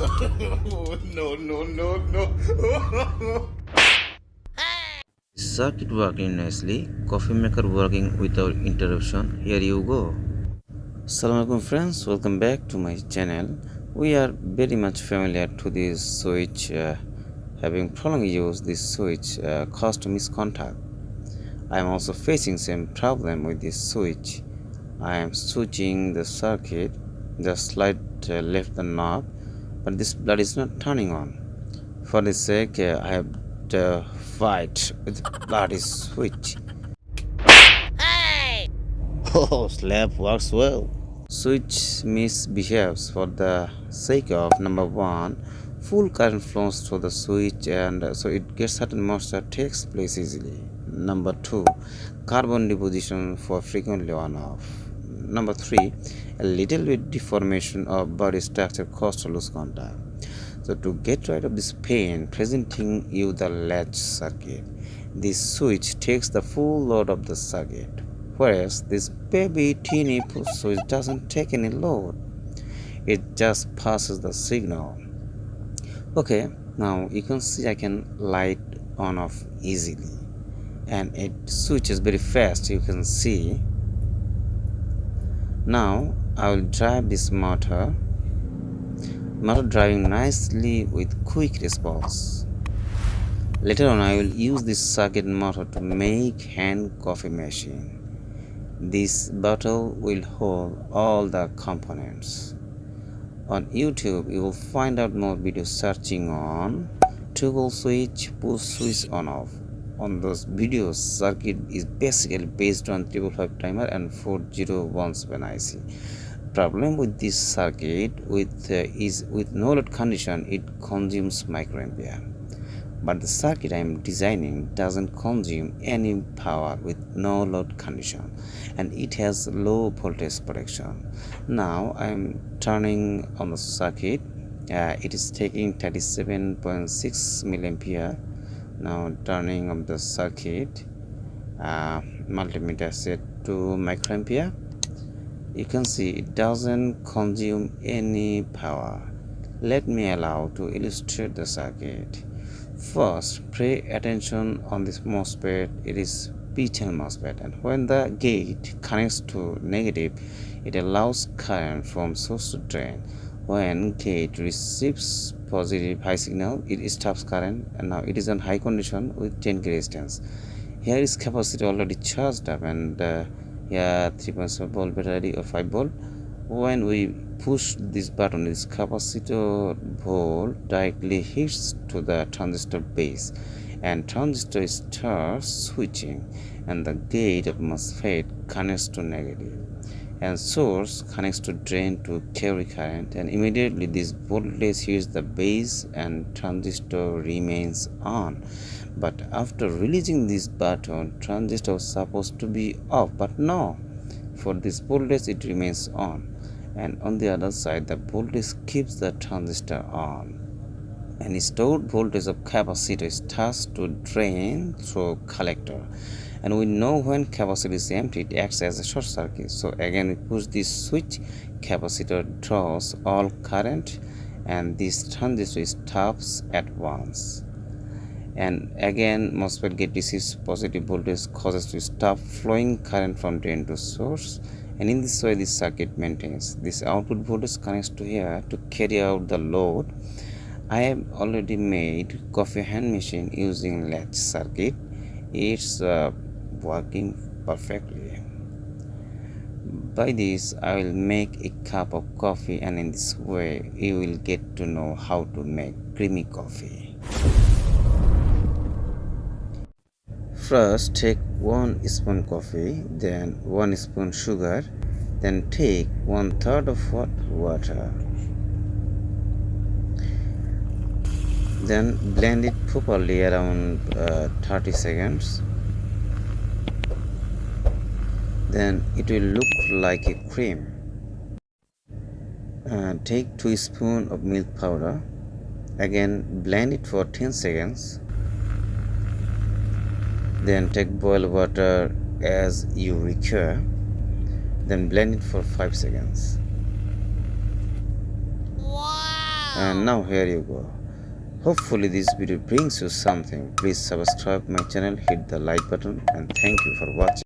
No. Circuit working nicely. Coffee maker working without interruption. Here you go. Assalamualaikum friends, welcome back to my channel. We are very much familiar to this switch. Having prolonged use, this switch caused miscontact. I am also facing same problem with this switch. I am switching the circuit, just slide left the knob, but this blood is not turning on. For this sake, I have to fight with bloody switch. Hey! Oh, slap works well. Switch misbehaves for the sake of number one, full current flows through the switch and so it gets certain moisture takes place easily. Number two, carbon deposition for frequently on off. Number three, a little bit deformation of body structure caused to lose contact. So to get rid of this pain, presenting you the latch circuit. This switch takes the full load of the circuit, whereas this baby teeny push switch doesn't take any load. It just passes the signal. Okay, now you can see I can light on off easily, and it switches very fast. You can see. Now I will drive this motor driving nicely with quick response. Later on I will use this circuit motor to make hand coffee machine. This bottle will hold all the components. On YouTube you will find out more videos searching on toggle switch, push switch on off. On those videos, circuit is basically based on 555 timer and 4017 IC. Problem with this circuit is with no load condition it consumes microampere, but the circuit I am designing doesn't consume any power with no load condition and it has low voltage protection. Now I am turning on the circuit. It is taking 37.6 milliampere. Now turning on the circuit, multimeter set to microampere. You can see it doesn't consume any power. Let me allow to illustrate the circuit. First, pay attention on this MOSFET. It is P-channel MOSFET, and when the gate connects to negative, it allows current from source to drain. When gate receives positive high signal, it stops current, and now it is on high condition with 10k resistance. Here is capacitor already charged up, and here 3.7 volt battery or 5 volt. When we push this button, this capacitor volt directly hits to the transistor base and transistor starts switching, and the gate of MOSFET connects to negative and source connects to drain to carry current, and immediately this voltage hits the base and transistor remains on. But after releasing this button, transistor was supposed to be off, but no, for this voltage it remains on, and on the other side the voltage keeps the transistor on, and stored voltage of capacitor starts to drain through collector. And we know when capacitor is empty it acts as a short circuit. So again we push this switch, capacitor draws all current and this transistor stops at once. And again MOSFET gate receives positive voltage causes to stop flowing current from drain to source, and in this way this circuit maintains. This output voltage connects to here to carry out the load. I have already made coffee hand machine using latch circuit. It's working perfectly. By this I will make a cup of coffee, and in this way you will get to know how to make creamy coffee. First take 1 spoon coffee, then 1 spoon sugar, then take 1/3 of hot water. Then blend it properly around 30 seconds. Then it will look like a cream. Take 2 spoons of milk powder. Again blend it for 10 seconds. Then take boiled water as you require. Then blend it for 5 seconds. Wow! And now here you go. Hopefully this video brings you something. Please subscribe my channel, hit the like button, and thank you for watching.